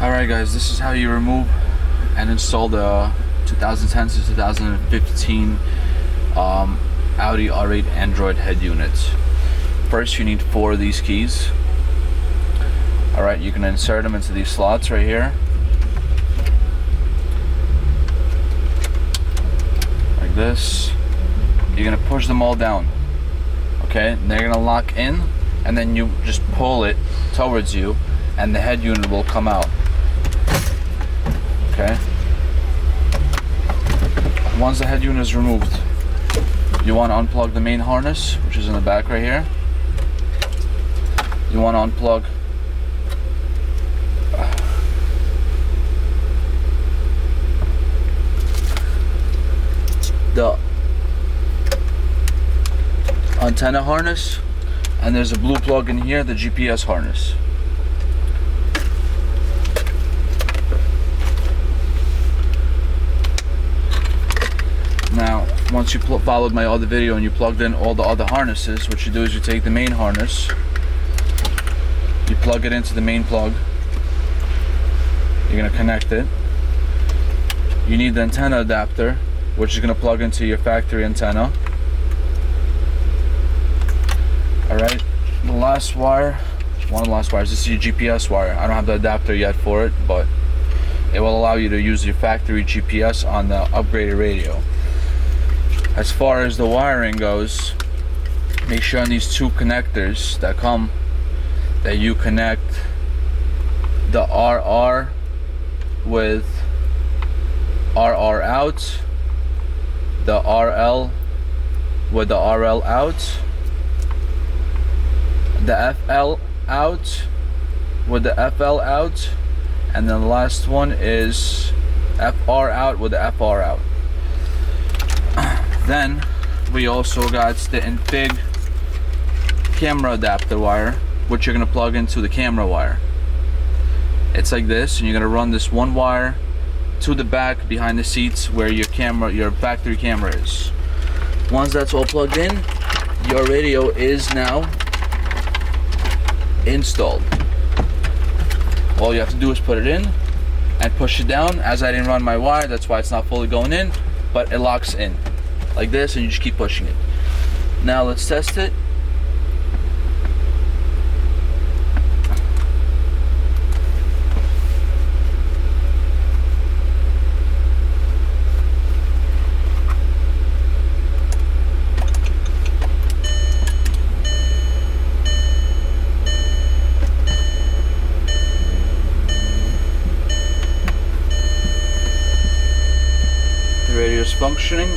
Alright guys, this is how you remove and install the 2010 to 2015 Audi R8 Android head units. First you need 4 of these keys. Alright, you can insert them into these slots right here. Like this. You're going to push them all down. Okay, they're going to lock in, and then you just pull it towards you and the head unit will come out. Okay. Once the head unit is removed, you want to unplug the main harness, which is in the back right here. You want to unplug the antenna harness, and there's a blue plug in here, the GPS harness. Now, once you followed my other video and you plugged in all the other harnesses, what you do is you take the main harness, you plug it into the main plug, you're going to connect it. You need the antenna adapter, which is going to plug into your factory antenna. Alright, the last wire, one of the last wires, this is your GPS wire. I don't have the adapter yet for it, but it will allow you to use your factory GPS on the upgraded radio. As far as the wiring goes, make sure on these 2 connectors that come, that you connect the RR with RR out, the RL with the RL out, the FL out with the FL out, and then the last one is FR out with the FR out. Then we also got the infig camera adapter wire, which you're going to plug into the camera wire. It's like this, and you're going to run this one wire to the back behind the seats where your factory camera is. Once that's all plugged in, your radio is now installed. All you have to do is put it in and push it down. As I didn't run my wire, that's why it's not fully going in, but it locks in like this, and you just keep pushing it. Now let's test it. The radio is functioning.